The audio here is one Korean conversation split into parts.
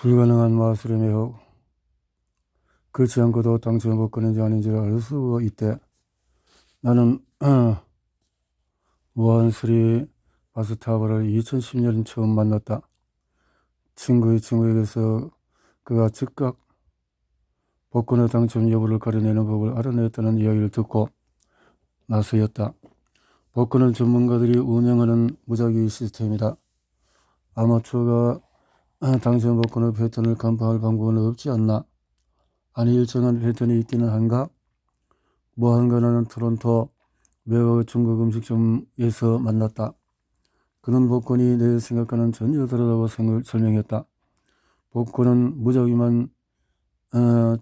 불가능한 마술에 매혹. 그렇지 않고도 당첨 복권인지 아닌지를 알 수 있대. 나는 무한수리 바스타브를 2010년 처음 만났다. 친구의 친구에게서 그가 즉각 복권의 당첨 여부를 가려내는 법을 알아냈다는 이야기를 듣고 나서였다. 복권은 전문가들이 운영하는 무작위 시스템이다. 아마추어가 당첨 복권의 패턴을 간파할 방법은 없지 않나? 아니, 일정한 패턴이 있기는 한가? 뭐한가. 나는 토론토 외곽 중국 음식점에서 만났다. 그는 복권이 내 생각과는 전혀 다르다고 설명했다. 복권은 무작위만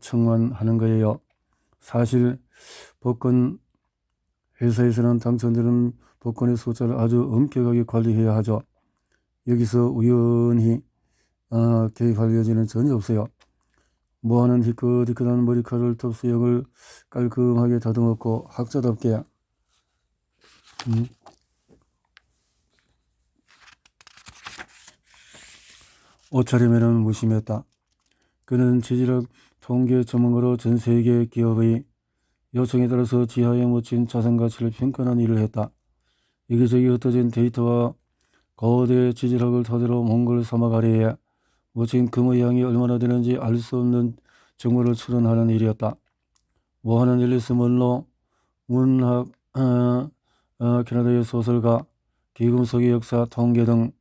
청만하는 거예요. 사실 복권 회사에서는 당첨되는 복권의 숫자를 아주 엄격하게 관리해야 하죠. 여기서 우연히 개입할 여지는 전혀 없어요. 모아는 희끗희끗한 머리카락을 톱수염을 깔끔하게 다듬었고 학자답게 옷차림에는 무심했다. 그는 지질학 통계 전문가로 전 세계 기업의 요청에 따라서 지하에 묻힌 자산가치를 평가하는 일을 했다. 여기저기 흩어진 데이터와 거대 지질학을 토대로 몽골 사막 아래에 묻힌 금의 양이 얼마나 되는지 알 수 없는 정보를 추론하는 일이었다. 모하는 앨리스 먼로, 문학, 캐나다의 소설가, 귀금속의 역사, 통계 등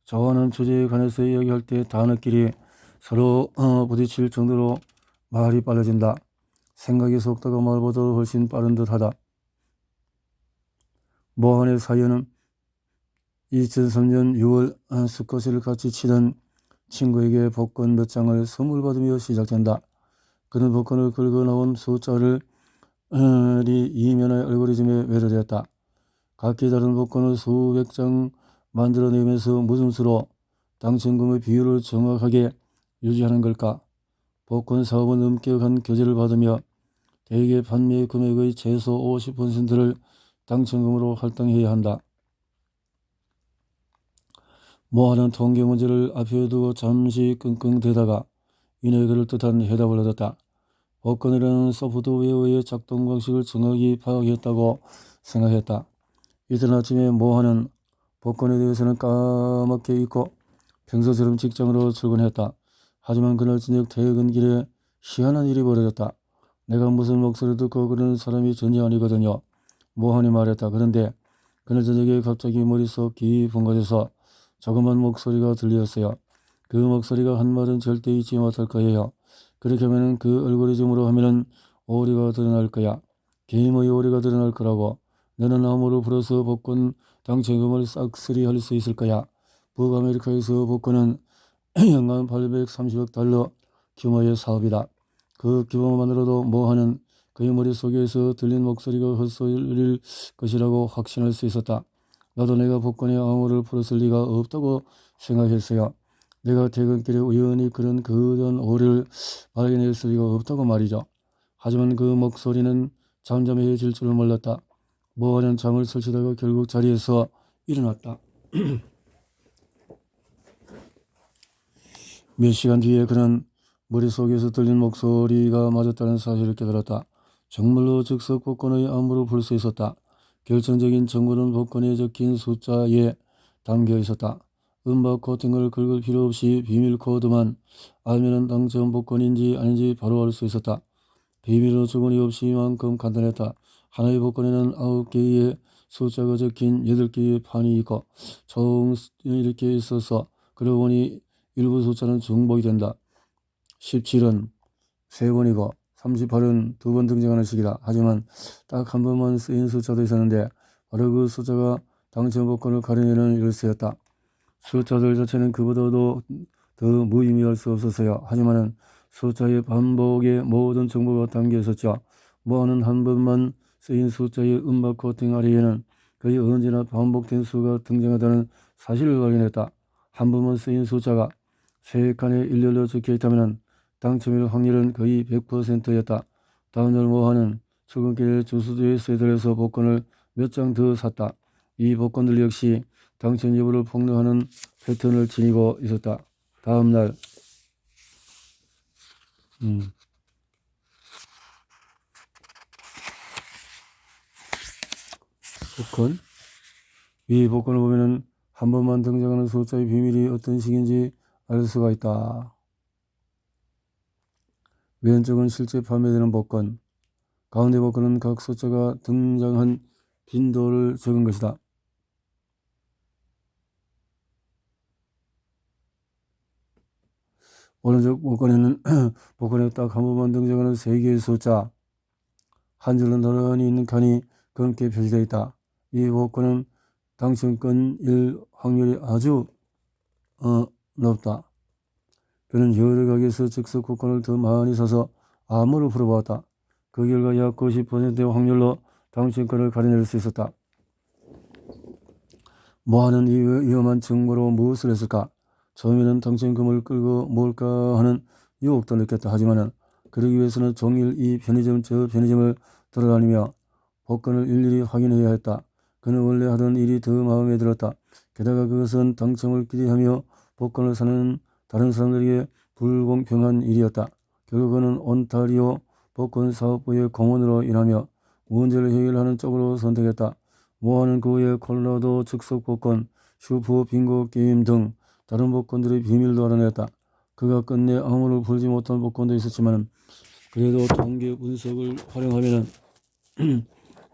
좋아하는 주제에 관해서 이야기할 때 단어끼리 서로 부딪힐 정도로 말이 빨라진다. 생각의 속도가 말보다 훨씬 빠른 듯하다. 모한의 사연은 2003년 6월 스쿼시를 같이 치던 친구에게 복권 몇 장을 선물 받으며 시작된다. 그는 복권을 긁어 나온 숫자를 이면의 알고리즘에 외려됐다. 각기 다른 복권을 수백 장 만들어내면서 무슨 수로 당첨금의 비율을 정확하게 유지하는 걸까? 복권 사업은 엄격한 규제를 받으며 대개 판매 금액의 최소 50%를 당첨금으로 할당해야 한다. 모하는 통계 문제를 앞에 두고 잠시 끙끙대다가 이내 그럴듯한 해답을 얻었다. 복권이라는 소프트웨어의 작동 방식을 정확히 파악했다고 생각했다. 이틀 아침에 모하는 복권에 대해서는 까맣게 잊고 평소처럼 직장으로 출근했다. 하지만 그날 저녁 퇴근길에 희한한 일이 벌어졌다. 내가 무슨 목소리를 듣고 그러는 사람이 전혀 아니거든요. 모한이 말했다. 그런데 그날 저녁에 갑자기 머릿속 깊은 곳에서 조그만 목소리가 들렸어요. 그 목소리가 한 말은 절대 잊지 못할 거예요. 그렇게 하면은 그 알고리즘으로 하면은 오리가 드러날 거야. 게임의 오리가 드러날 거라고. 너는 나무를 불어서 복권 당첨금을 싹쓸이 할 수 있을 거야. 북아메리카에서 복권은 연간 830억 달러 규모의 사업이다. 그 규모만으로도 모하는 그의 머릿속에서 들린 목소리가 헛소리일 것이라고 확신할 수 있었다. 나도 내가 복권에 암호를 풀었을 리가 없다고 생각했어요. 내가 퇴근길에 우연히 그런 거대한 오리를 발견했을 리가 없다고 말이죠. 하지만 그 목소리는 잠잠해질 줄을 몰랐다. 모하는 잠을 설치다가 결국 자리에서 일어났다. 몇 시간 뒤에 그는 머릿속에서 들린 목소리가 맞았다는 사실을 깨달았다. 정말로 즉석 복권의 암호를 풀 수 있었다. 결정적인 정보는 복권에 적힌 숫자에 담겨 있었다. 음박 코팅을 긁을 필요 없이 비밀 코드만 알면 당첨 복권인지 아닌지 바로 알 수 있었다. 비밀로 주거니 없이 만큼 간단했다. 하나의 복권에는 9개의 숫자가 적힌 8개의 판이 있고 총 이렇게 있어서 그러고 보니 일부 숫자는 중복이 된다. 17은 3번이고 38은 2번 등장하는 식이다. 하지만 딱 한 번만 쓰인 숫자도 있었는데 바로 그 숫자가 당첨 복권을 가려내는 열쇠였다. 숫자들 자체는 그보다도 더 무의미할 수 없었어요. 하지만은 숫자의 반복에 모든 정보가 담겨 있었죠. 모아는 한 번만 쓰인 숫자의 음악 코팅 아래에는 거의 언제나 반복된 수가 등장하다는 사실을 발견했다. 한 번만 쓰인 숫자가 세 칸에 일렬로 적혀 있다면 당첨일 확률은 거의 100%였다. 다음날 모아는 출근길에 주소지에 세들여서 복권을 몇 장 더 샀다. 이 복권들 역시 당첨 여부를 폭로하는 패턴을 지니고 있었다. 다음날 복권. 이 복권을 보면은 한 번만 등장하는 숫자의 비밀이 어떤 식인지 알 수가 있다. 왼쪽은 실제 판매되는 복권, 가운데 복권은 각 숫자가 등장한 빈도를 적은 것이다. 오른쪽 복권에는 복권에 딱 한 번만 등장하는 3개의 숫자, 한 줄로 나란히 있는 칸이 검게 표시되어 있다. 이 복권은 당첨권일 확률이 아주 높다. 그는 여러 가게에서 즉석 복권을 더 많이 사서 암호를 풀어보았다. 그 결과 약 90%의 확률로 당첨권을 가려낼 수 있었다. 뭐하는 이 위험한 정보로 무엇을 했을까? 처음에는 당첨금을 끌고 뭘까 하는 유혹도 느꼈다. 하지만 그러기 위해서는 종일 이 편의점 저 편의점을 돌아다니며 복권을 일일이 확인해야 했다. 그는 원래 하던 일이 더 마음에 들었다. 게다가 그것은 당첨을 기대하며 복권을 사는 다른 사람들에게 불공평한 일이었다. 결국 그는 온타리오 복권사업부의 공무원으로 일하며 문제를 해결하는 쪽으로 선택했다. 모아는 그 후에 콜로라도 즉석 복권, 슈퍼 빙고 게임 등 다른 복권들의 비밀도 알아냈다. 그가 끝내 암호를 풀지 못한 복권도 있었지만 그래도 통계 분석을 활용하면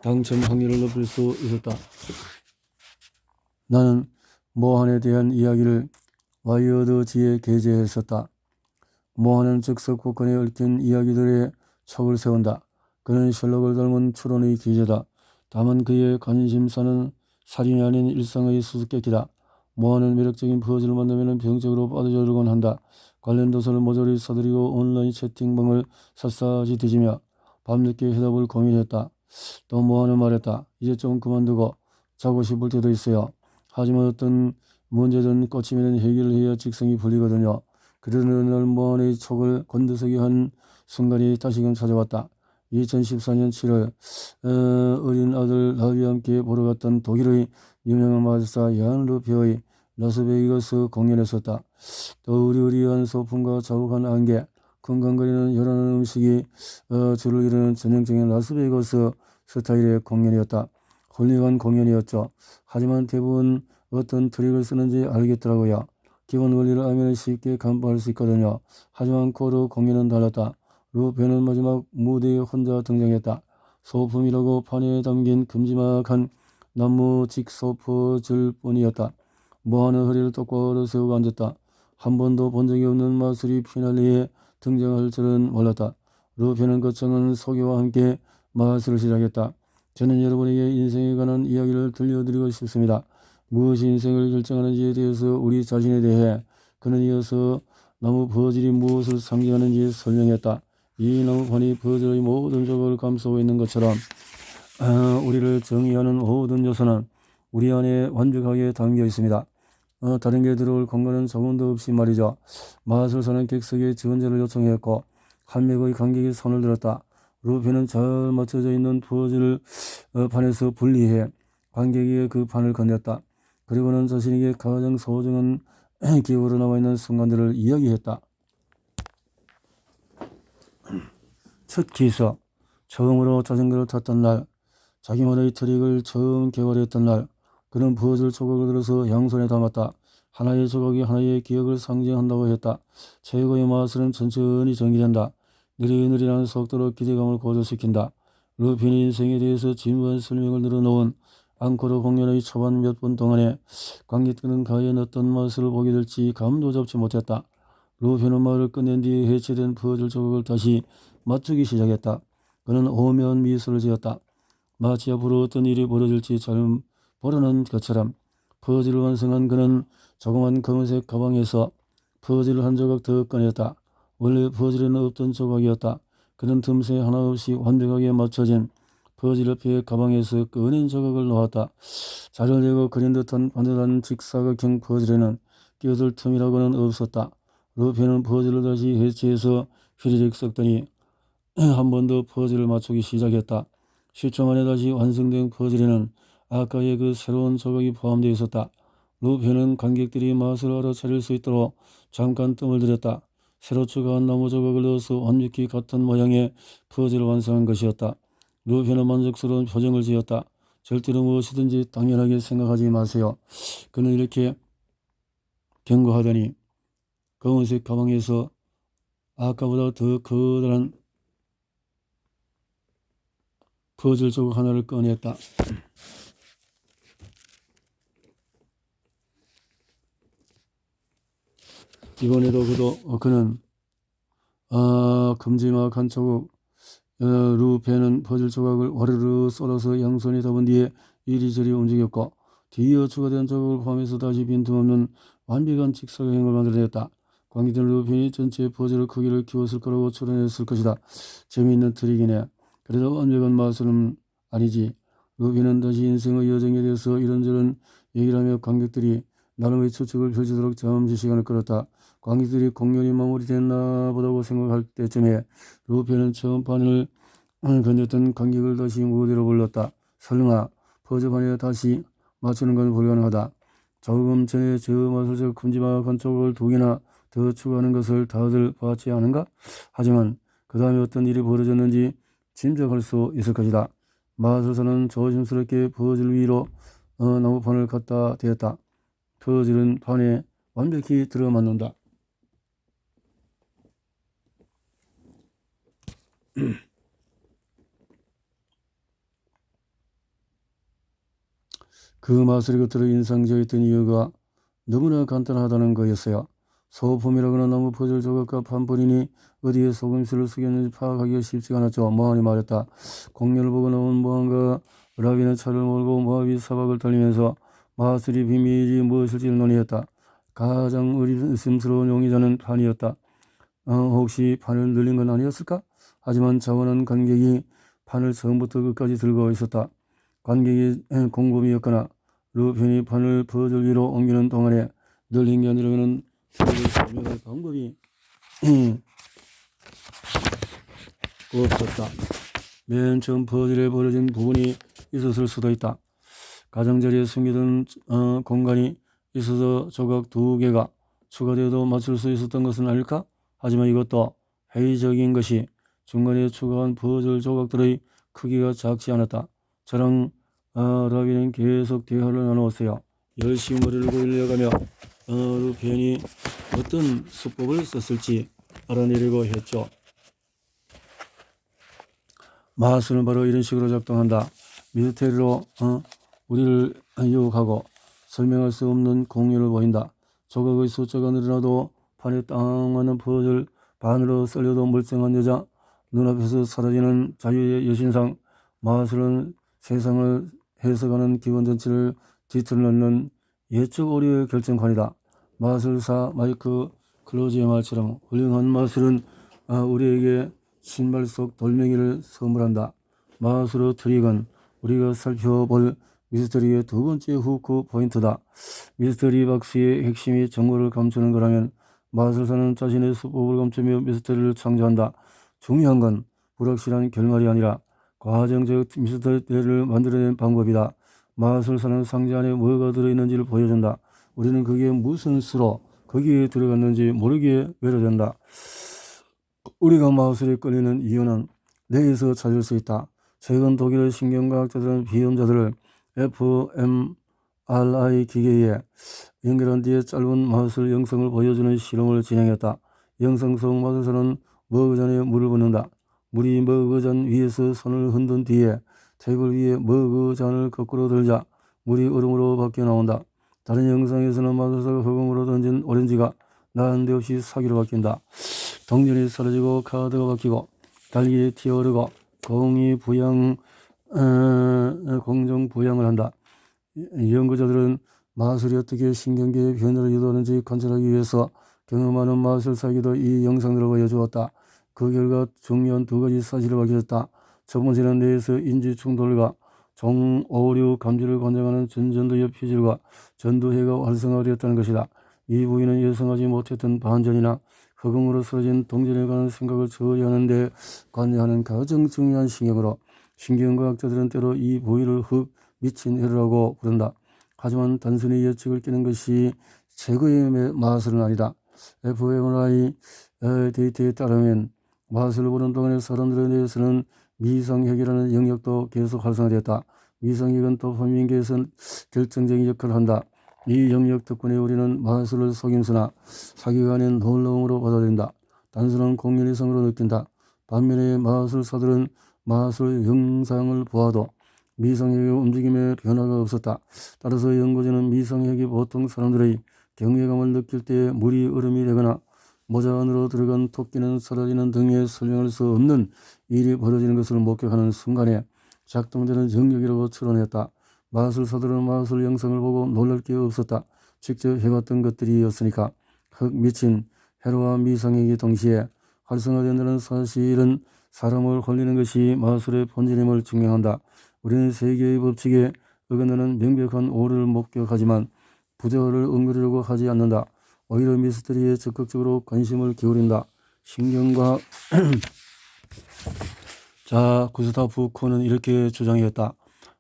당첨 확률을 높일 수 있었다. 나는 모한에 대한 이야기를 와이어드지에 게재했었다. 모한은 즉석 복권에 얽힌 이야기들의 척을 세운다. 그는 셜록을 닮은 추론의 기재다. 다만 그의 관심사는 살인이 아닌 일상의 수수께끼다. 모한은 매력적인 퍼즐을 만나면 병적으로 빠져들곤 한다. 관련 도서를 모조리 사들이고 온라인 채팅방을 샅샅이 뒤지며 밤늦게 해답을 고민했다. 또 모한은 말했다. 이제 좀 그만두고 자고 싶을 때도 있어요. 하지만 어떤 문제든 꽂히면 해결을 해야 직성이 풀리거든요. 그러던 어느 날 모한의 촉을 곤두서게 한 순간이 다시금 찾아왔다. 2014년 7월 어린 아들 라비와 함께 보러 갔던 독일의 유명한 마술사 얀 루페의 라스베이거스 공연이었었다. 또 의리의리한 소품과 자욱한 안개, 건강거리는 요란한 음식이 줄을 이루는 전형적인 라스베이거스 스타일의 공연이었다. 훌륭한 공연이었죠. 하지만 대부분 어떤 트릭을 쓰는지 알겠더라고요. 기본 원리를 알면 쉽게 간파할 수 있거든요. 하지만 코르 공연은 달랐다. 루페는 마지막 무대에 혼자 등장했다. 소품이라고 판에 담긴 큼지막한 나무 직소퍼즐 뿐이었다. 모하는 허리를 똑바로 세우고 앉았다. 한 번도 본 적이 없는 마술이 피날레에 등장할 줄은 몰랐다. 루페는 거창한 소개와 함께 마술을 시작했다. 저는 여러분에게 인생에 관한 이야기를 들려드리고 싶습니다. 무엇이 인생을 결정하는지에 대해서 우리 자신에 대해 그는 이어서 나무 퍼즐이 무엇을 상징하는지 설명했다. 이 나무판이 퍼즐의 모든 조각을 감싸고 있는 것처럼 우리를 정의하는 모든 요소는 우리 안에 완벽하게 담겨 있습니다. 다른 게 들어올 공간은 조금도 없이 말이죠. 마술사는 객석에 지원자를 요청했고 한 명의 관객이 손을 들었다. 루페는 잘 맞춰져 있는 퍼즐 판에서 분리해 관객에게 그 판을 건넸다. 그리고는 자신에게 가장 소중한 기억으로 남아있는 순간들을 이야기했다. 첫 기사, 처음으로 자전거를 탔던 날, 자기만의 트릭을 처음 개발했던 날, 그는 퍼즐 조각을 들어서 양손에 담았다. 하나의 조각이 하나의 기억을 상징한다고 했다. 최고의 마술은 천천히 전개된다. 느릿느릿한 속도로 기대감을 고조시킨다. 루페는 인생에 대해서 진부한 설명을 늘어놓은 앙코르 공연의 초반 몇 분 동안에 관객들은 과연 어떤 마술을 보게 될지 감도 잡지 못했다. 루페는 말을 끝낸 뒤 해체된 퍼즐 조각을 다시 맞추기 시작했다. 그는 오묘한 미소를 지었다. 마치 앞으로 어떤 일이 벌어질지 잘 모르는 것처럼 퍼즐을 완성한 그는 조그만 검은색 가방에서 퍼즐을 한 조각 더 꺼냈다. 원래 퍼즐에는 없던 조각이었다. 그는 틈새 하나 없이 완벽하게 맞춰진 퍼즐 옆에 가방에서 꺼낸 조각을 놓았다. 자를 내고 그린 듯한 반듯한 직사각형 퍼즐에는 끼어들 틈이라고는 없었다. 루페는 퍼즐을 다시 해체해서 휘리릭 섞더니 한 번 더 퍼즐을 맞추기 시작했다. 10초 만에 다시 완성된 퍼즐에는 아까의 그 새로운 조각이 포함되어 있었다. 루페는 관객들이 마술을 알아차릴 수 있도록 잠깐 뜸을 들였다. 새로 추가한 나무 조각을 넣어서 완벽히 같은 모양의 퍼즐을 완성한 것이었다. 루페는 만족스러운 표정을 지었다. 절대로 무엇이든지 당연하게 생각하지 마세요. 그는 이렇게 경고하더니 검은색 가방에서 아까보다 더 커다란 퍼즐 조각 하나를 꺼냈다. 이번에도 그는 큼지막한 조각 루페는 퍼즐 조각을 와르르 썰어서 양손에 잡은 뒤에 이리저리 움직였고 뒤이어 추가된 조각을 포함해서 다시 빈틈없는 완벽한 직사각형을 만들어냈다. 관객들은 루페이 전체 퍼즐의 크기를 키웠을 거라고 추론했을 것이다. 재미있는 트릭이네. 그래도 완벽한 마술은 아니지. 루페는 다시 인생의 여정에 대해서 이런저런 얘기를 하며 관객들이 나름의 추측을 펼치도록 잠시 시간을 끌었다. 관객들이 공연이 마무리됐나 보다고 생각할 때쯤에 루페는 처음 판을 건졌던 관객을 다시 무대로 불렀다. 설마 퍼즐판에 다시 맞추는 건 불가능하다. 조금 전에 저 마술적 큼지막한 조각을 2개나 더 추가하는 것을 다들 봤지 않은가? 하지만 그 다음에 어떤 일이 벌어졌는지 짐작할 수 있을 것이다. 마술사는 조심스럽게 퍼즐 위로 나무판을 갖다 대었다. 퍼즐은 판에 완벽히 들어맞는다. 그 마술이 겉으로 인상적이었던 이유가 너무나 간단하다는 거였어요. 소품이라거나 나무 퍼즐 조각과 판본이니 어디에 속임수를 쓰겠는지 파악하기가 쉽지가 않았죠. 모하니 말했다. 공연을 보고 나온 모한과 라비는 차를 몰고 모하비 사박을 달리면서 마술의 비밀이 무엇일지를 논의했다. 가장 의심스러운 용의자는 판이었다. 혹시 판을 늘린 건 아니었을까? 하지만 자원한 관객이 판을 처음부터 끝까지 들고 있었다. 관객이 공범이었거나 루펜이 판을 퍼즐 위로 옮기는 동안에 늘린 게 아니라면 그를 설명할 방법이 없었다. 맨 처음 퍼즐에 벌어진 부분이 있었을 수도 있다. 가장자리에 숨겨둔 공간이 있어서 조각 2개가 추가되어도 맞출 수 있었던 것은 아닐까? 하지만 이것도 회의적인 것이 중간에 추가한 퍼즐 조각들의 크기가 작지 않았다. 저랑 라비는 계속 대화를 나누었어요. 열심히 머리를 굴려가며 루펜이 어떤 수법을 썼을지 알아내려고 했죠. 마술은 바로 이런 식으로 작동한다. 미스테리로 우리를 유혹하고 설명할 수 없는 공유를 보인다. 조각의 숫자가 늘어나도 판에 딱 맞는 퍼즐 반으로 썰려도 멀쩡한 여자, 눈앞에서 사라지는 자유의 여신상. 마술은 세상을 해석하는 기본 전체를 뒤틀어놓는 예측 오류의 결정판이다. 마술사 마이크 클로즈의 말처럼 훌륭한 마술은 우리에게 신발 속 돌멩이를 선물한다. 마술의 트릭은 우리가 살펴볼 미스터리의 2번째 후크 포인트다. 미스터리 박스의 핵심이 정보를 감추는 거라면 마술사는 자신의 수법을 감추며 미스터리를 창조한다. 중요한 건 불확실한 결말이 아니라 과정적 미스터리를 만들어낸 방법이다. 마술사는 상자 안에 뭐가 들어있는지를 보여준다. 우리는 그게 무슨 수로 거기에 들어갔는지 모르게 외려된다. 우리가 마술에 끌리는 이유는 뇌에서 찾을 수 있다. 최근 독일의 신경과학자들은 비염자들을 fMRI 기계에 연결한 뒤에 짧은 마술 영상을 보여주는 실험을 진행했다. 영상 속 마술사는 머그잔에 물을 붓는다. 물이 머그잔 위에서 손을 흔든 뒤에 테이블 위에 머그잔을 거꾸로 들자 물이 얼음으로 바뀌어 나온다. 다른 영상에서는 마술사가 허공으로 던진 오렌지가 난데없이 사기로 바뀐다. 동전이 사라지고 카드가 바뀌고 달걀이 튀어오르고 공이 공정 부양을 한다. 연구자들은 마술이 어떻게 신경계의 변화를 유도하는지 관찰하기 위해서 경험하는 마술사에게도 이 영상들을 보여주었다. 그 결과 중요한 2가지 사실을 밝혀졌다. 첫 번째는 뇌에서 인지 충돌과 종오류 감지를 관장하는 전전두엽 피질과 전두회가 활성화되었다는 것이다. 이 부위는 예상하지 못했던 반전이나 허공으로 쓰러진 동전에 관한 생각을 처리하는 데 관여하는 가장 중요한 신경으로 신경과학자들은 때로 이 부위를 흑 미친 혈이라고 부른다. 하지만 단순히 예측을 깨는 것이 최고의 마술은 아니다. FMRI 데이터에 따르면 마술을 보는 동안의 사람들에 대해서는 미성핵이라는 영역도 계속 활성화되었다. 미성핵은 도파민계에서 결정적인 역할을 한다. 이 영역 덕분에 우리는 마술을 속임수나 사기가 아닌 놀라움으로 받아들인다. 단순한 공연 이상으로 느낀다. 반면에 마술사들은 마술 영상을 보아도 미성핵의 움직임에 변화가 없었다. 따라서 연구진은 미성핵이 보통 사람들의 경외감을 느낄 때 물이 얼음이 되거나 모자 안으로 들어간 토끼는 사라지는 등의 설명할 수 없는 일이 벌어지는 것을 목격하는 순간에 작동되는 영역이라고 추론했다. 마술사들은 마술 영상을 보고 놀랄 게 없었다. 직접 해봤던 것들이었으니까. 흑 미친 해로와 미성액이 동시에 활성화된다는 사실은 사람을 홀리는 것이 마술의 본질임을 증명한다. 우리는 세계의 법칙에 어긋나는 명백한 오류를 목격하지만 부조를 엉그리려고 하지 않는다. 오히려 미스터리에 적극적으로 관심을 기울인다. 신경과 자, 구스타프 코는 이렇게 주장했다.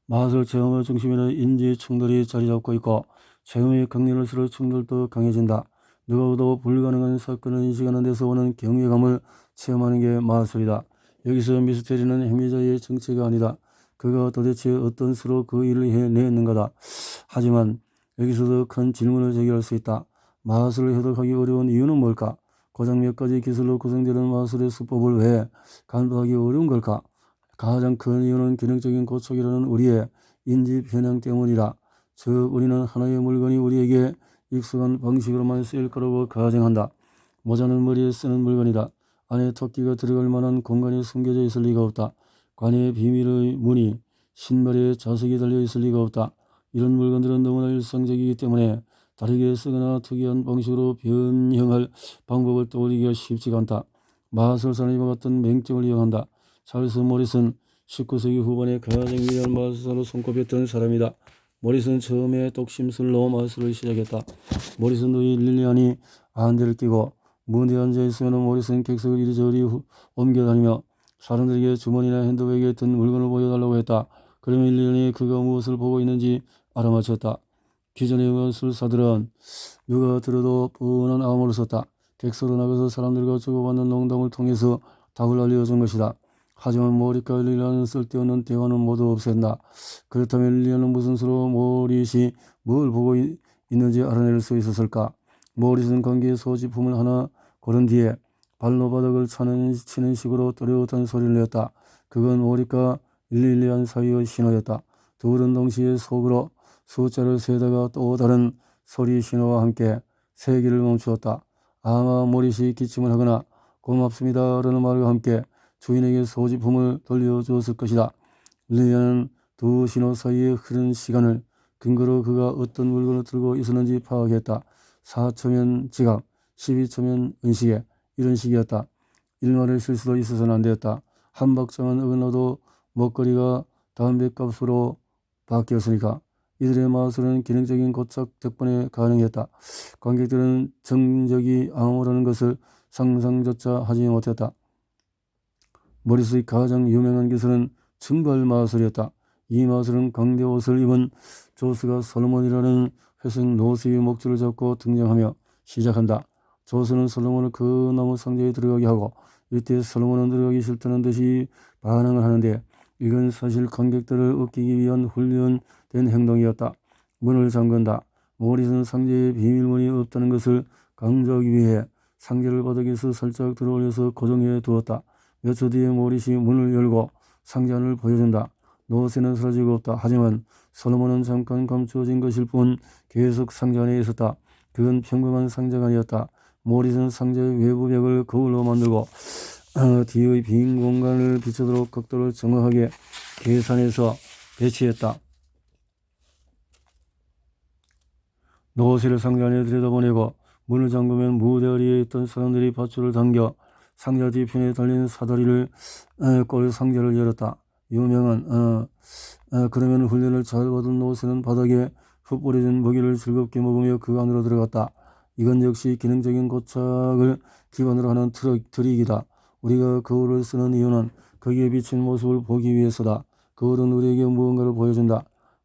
마술 체험의 중심에는 인지 충돌이 자리 잡고 있고 체험이 강렬할수록 충돌도 강해진다. 누구도 불가능한 사건을 인식하는 데서 오는 경외감을 체험하는 게 마술이다. 여기서 미스터리는 행위자의 정체가 아니다. 그가 도대체 어떤 수로 그 일을 해냈는가다. 하지만 여기서도 큰 질문을 제기할 수 있다. 마술을 해석하기 어려운 이유는 뭘까? 고작 몇 가지 기술로 구성되는 마술의 수법을 왜 간파하기 어려운 걸까? 가장 큰 이유는 기능적인 고착이라는 우리의 인지 편향 때문이다. 즉 우리는 하나의 물건이 우리에게 익숙한 방식으로만 쓰일 거라고 가정한다. 모자는 머리에 쓰는 물건이다. 안에 토끼가 들어갈 만한 공간이 숨겨져 있을 리가 없다. 관의 비밀의 문이 신발에 자석이 달려 있을 리가 없다. 이런 물건들은 너무나 일상적이기 때문에 다르게 쓰거나 특이한 방식으로 변형할 방법을 떠올리기가 쉽지가 않다. 마술사는 이와 같은 맹점을 이용한다. 찰스 모리슨 19세기 후반에 가장 위대한 마술사로 손꼽혔던 사람이다. 모리슨 처음에 독심술로 마술을 시작했다. 모리슨 누이 릴리안이 안대를 끼고 무대에 앉아있으면 모리슨 객석을 이리저리 옮겨다니며 사람들에게 주머니나 핸드백에 든 물건을 보여달라고 했다. 그러면 릴리안이 그가 무엇을 보고 있는지 알아맞혔다. 기존의 마술사들은 누가 들어도 뻔한 암호를 썼다. 객석으로 나가서 사람들과 주고받는 농담을 통해서 답을 알려준 것이다. 하지만 모릿과 릴리안은 쓸데없는 대화는 모두 없앤다. 그렇다면 릴리안은 무슨 수로 모릿이 뭘 보고 있는지 알아낼 수 있었을까? 모릿은 관계 소지품을 하나 고른 뒤에 발로 바닥을 치는 식으로 또렷한 소리를 냈다. 그건 모릿과 릴리안 사이의 신호였다. 둘은 동시에 속으로 숫자를 세다가 또 다른 소리 신호와 함께 세기를 멈추었다. 아마 모릿이 기침을 하거나 고맙습니다 라는 말과 함께 주인에게 소지품을 돌려주었을 것이다. 릴리안은 두 신호 사이에 흐른 시간을 근거로 그가 어떤 물건을 들고 있었는지 파악했다. 4초면 지갑, 12초면 은시계, 이런 식이었다. 일말의 실수도 있어서는 안 되었다. 한 박자만 어긋나도 먹거리가 담배값으로 바뀌었으니까. 이들의 마술은 기능적인 고착 덕분에 가능했다. 관객들은 정적이 암호라는 것을 상상조차 하지 못했다. 모리스의 가장 유명한 기술은 증발 마술이었다. 이 마술은 광대 옷을 입은 조스가 솔로몬이라는 회색 노스의 목줄을 잡고 등장하며 시작한다. 조스는 솔로몬을 그 나무 상자에 들어가게 하고 이때 솔로몬은 들어가기 싫다는 듯이 반응을 하는데 이건 사실 관객들을 웃기기 위한 훈련된 행동이었다. 문을 잠근다. 모리스는 상자에 비밀문이 없다는 것을 강조하기 위해 상자를 바닥에서 살짝 들어올려서 고정해 두었다. 몇 초 뒤에 모릿이 문을 열고 상자 안을 보여준다. 노새는 사라지고 없다. 하지만 솔로몬은 잠깐 감추어진 것일 뿐 계속 상자 안에 있었다. 그건 평범한 상자가 아니었다. 모릿은 상자의 외부 벽을 거울로 만들고 뒤의 빈 공간을 비추도록 각도를 정확하게 계산해서 배치했다. 노새를 상자 안에 들여다보내고 문을 잠그면 무대 아래에 있던 사람들이 밧줄을 당겨 상자 뒤편에 달린 사다리를 꼴 상자를 열었다. 유명한 그러면 훈련을 잘 받은 노새는 바닥에 흩뿌려진 먹이를 즐겁게 먹으며 그 안으로 들어갔다. 이건 역시 기능적인 고착을 기반으로 하는 트릭이다. 우리가 거울을 쓰는 이유는 거기에 비친 모습을 보기 위해서다. 거울은 우리에게 무언가를 보여준다.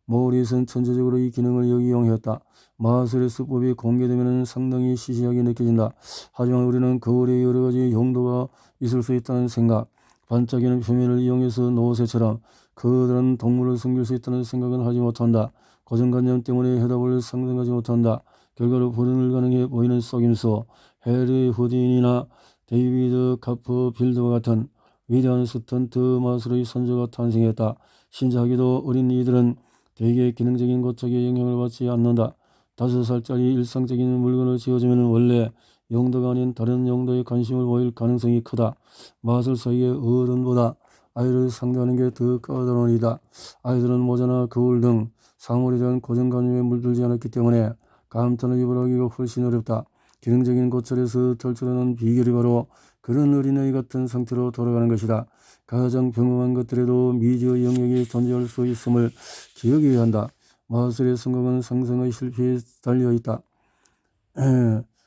모리슨 천재적으로 이 기능을 이용했다. 마술의 수법이 공개되면 상당히 시시하게 느껴진다. 하지만 우리는 거울에 여러 가지 용도가 있을 수 있다는 생각, 반짝이는 표면을 이용해서 노새처럼 커다란 동물을 숨길 수 있다는 생각은 하지 못한다. 고정관념 때문에 해답을 상상하지 못한다. 결과로 불가능해 보이는 속임수, 해리 후딘이나 데이비드 카퍼필드와 같은 위대한 스턴트 마술의 선조가 탄생했다. 신기하게도 어린 이들은 대개 기능적인 고착에 영향을 받지 않는다. 5살짜리 일상적인 물건을 지어주면 원래 용도가 아닌 다른 용도에 관심을 보일 가능성이 크다. 마술사에게 어른보다 아이를 상대하는 게 더 까다로운 일이다. 아이들은 모자나 거울 등 사물에 대한 고정관념에 물들지 않았기 때문에 감탄을 유발하기가 훨씬 어렵다. 기능적인 고찰에서 탈출하는 비결이 바로 그런 어린아이 같은 상태로 돌아가는 것이다. 가장 평범한 것들에도 미지의 영역이 존재할 수 있음을 기억해야 한다. 마술의 성공은 상상의 실패에 달려있다.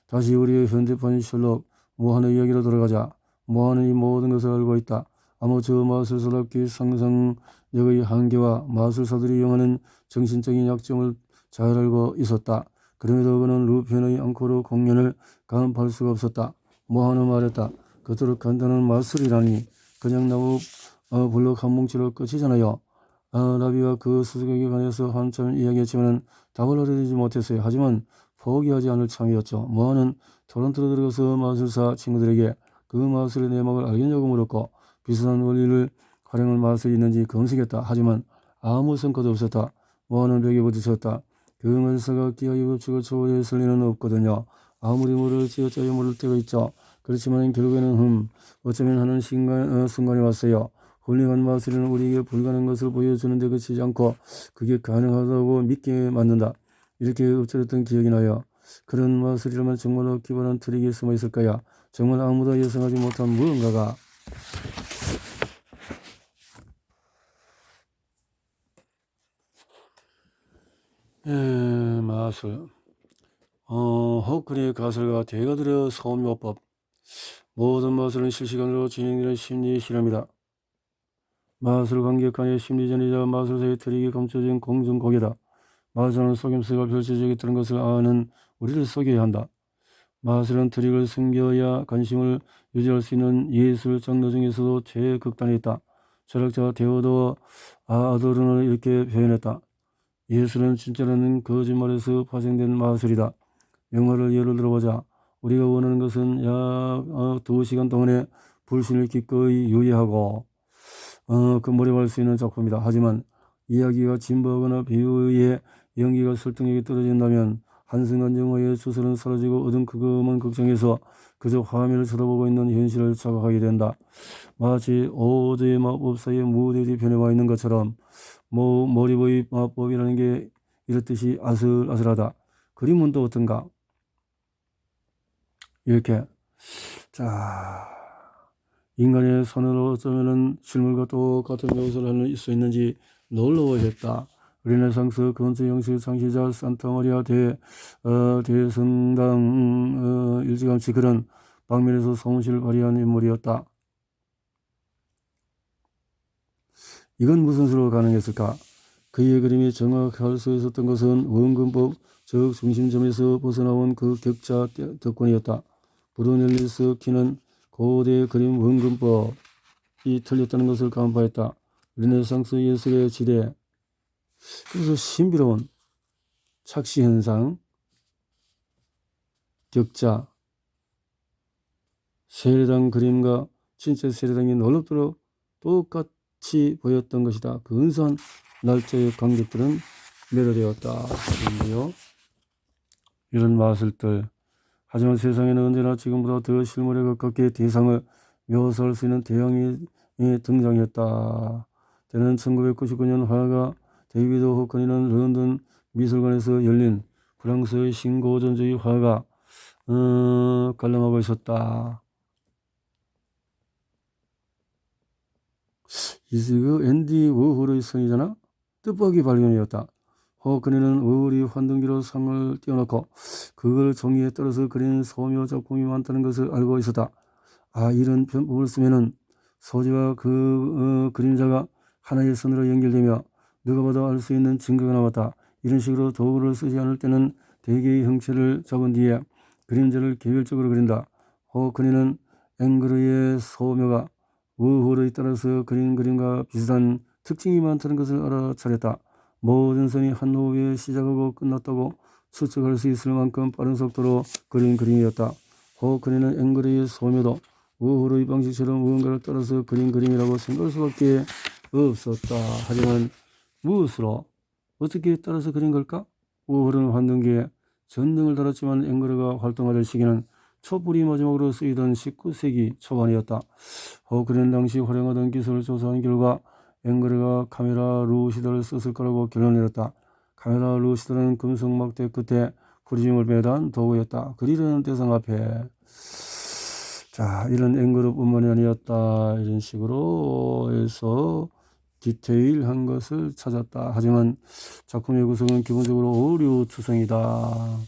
다시 우리의 현대판 셜록 모한의 이야기로 돌아가자. 모한은 이 모든 것을 알고 있다. 아마추어 마술사답게 상상력의 한계와 마술사들이 영하는 정신적인 약점을 잘 알고 있었다. 그럼에도 그는 루펜의 앙코르 공연을 간파할 수가 없었다. 모한은 말했다. 그토록 간단한 마술이라니 그냥 나무 블록 한 뭉치로 끝이잖아요. 라비가 그 수수께끼에 관해서 한참 이야기했지만 답을 얻어내지 못했어요. 하지만 포기하지 않을 참이었죠. 모한은 토론토로 들어가서 마술사 친구들에게 그 마술의 내막을 알겠냐고 물었고 비슷한 원리를 활용한 마술이 있는지 검색했다. 하지만 아무 성과도 없었다. 모한은 벽에 부딪혔다. 그 마술사가 기하의 법칙을 초월했을 리는 없거든요. 아무리 모를 쥐어짜여 모를 때가 있죠. 그렇지만 결국에는 어쩌면 하는 순간이 왔어요. 훌륭한 마술은 우리에게 불가능한 것을 보여주는데 그치지 않고 그게 가능하다고 믿게 만든다. 이렇게 읊조렸던 기억이 나요. 그런 마술이라면 정말로 기발한 트릭이 숨어 있을까요? 정말 아무도 예상하지 못한 무언가가. 마술. 호크니의 가설과 대가들의 소묘법. 모든 마술은 실시간으로 진행되는 심리 실험이다. 마술 관객간의 심리전이자 마술사의 트릭이 감춰진 공중고개다. 마술은 속임수가 펼쳐지고 있다는 것을 아는 우리를 속여야 한다. 마술은 트릭을 숨겨야 관심을 유지할 수 있는 예술 장르 중에서도 최극단에 있다. 철학자 데오더 아도르는 이렇게 표현했다. 예술은 진짜라는 거짓말에서 파생된 마술이다. 영화를 예를 들어보자. 우리가 원하는 것은 약 2시간 동안의 불신을 기꺼이 유예하고 몰입할 수 있는 작품이다. 하지만 이야기가 진부하거나 배우의 연기가 설득력이 떨어진다면 한순간 영화의 주설은 사라지고 어둠컴컴한 극장에서 그저 화면을 쳐다보고 있는 현실을 자각하게 된다. 마치 오즈의 마법사의 무대 뒤편에 와 있는 것처럼 몰입의 마법이라는 게 이렇듯이 아슬아슬하다. 그림은 또 어떤가? 이렇게 자, 인간의 손으로 어쩌면 실물과 똑같은 묘사를 할 수 있는지 놀라워했다. 르네상스 건축 형식 창시자 산타마리아 대성당 일찌감치 그런 방면에서 성실을 발휘한 인물이었다. 이건 무슨 수로 가능했을까? 그의 그림이 정확할 수 있었던 것은 원근법 즉 중심점에서 벗어나온 그 격자 덕분이었다. 브루넬리스 키는 고대 그림 원근법이 틀렸다는 것을 간파했다. 르네상스 예술의 지대, 그래서 신비로운 착시현상, 격자, 세례당 그림과 진짜 세례당이 놀랍도록 똑같이 보였던 것이다. 근사한 날짜의 관객들은 매료되었다. 이런 마술들. 하지만 세상에는 언제나 지금보다 더 실물에 가깝게 대상을 묘사할 수 있는 대형이 등장했다. 때는 1999년 화가 데이비드 호크니는 런던 미술관에서 열린 프랑스의 신고전주의 화가 관람하고 있었다. 이거 앤디 워홀의 성이잖아. 뜻밖의 발견이었다. 호크니는 워홀이 환등기로 상을 띄워놓고 그걸 종이에 떨어서 그린 소묘 작품이 많다는 것을 알고 있었다. 이런 편법을 쓰면은 소재와 그 그림자가 하나의 선으로 연결되며 누가 봐도 알 수 있는 증거가 나왔다. 이런 식으로 도구를 쓰지 않을 때는 대개의 형체를 잡은 뒤에 그림자를 개별적으로 그린다. 호크니는 앵그르의 소묘가 우호를 따라서 그린 그림과 비슷한 특징이 많다는 것을 알아차렸다. 모든 선이 한 호흡에 시작하고 끝났다고 추측할 수 있을 만큼 빠른 속도로 그린 그림이었다. 호크니는 앵그르의 소묘도 우호의 방식처럼 무언가를 따라서 그린 그림이라고 생각할 수밖에 없었다. 하지만 무엇으로 어떻게 따라서 그린 걸까? 우호는 환등기에 전등을 달았지만 앵그르가 활동하던 시기는 촛불이 마지막으로 쓰이던 19세기 초반이었다. 그는 당시 활용하던 기술을 조사한 결과 앵그르가 카메라 루시드를 썼을 거라고 결론을 내렸다. 카메라 루시드는 금속 막대 끝에 프리즘을 매단 도구였다. 그리려는 대상 앞에 자 이런 앵그르뿐만이 아니었다. 이런 식으로 해서 디테일한 것을 찾았다. 하지만 작품의 구성은 기본적으로 오류투성이다.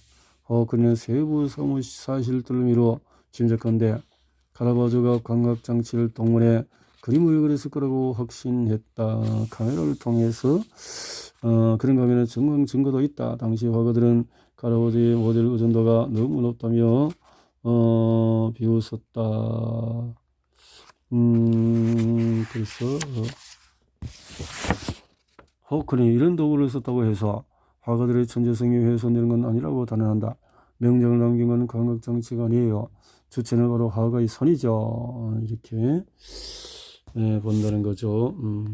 그는 세부 사실들을 미루어 짐작한데 카라바조가 광각장치를 동원해 그림을 그렸을 거라고 확신했다. 카메라를 통해서 그런 가면은 증거도 있다. 당시 화가들은 카라바조의 모델 의존도가 너무 높다며 비웃었다. 그래서 호크니 이런 도구를 썼다고 해서 화가들의 천재성이 훼손되는 건 아니라고 단언한다. 명작을 남긴 건 광각장치가 아니에요. 주체는 바로 화가의 손이죠. 이렇게 본다는 거죠.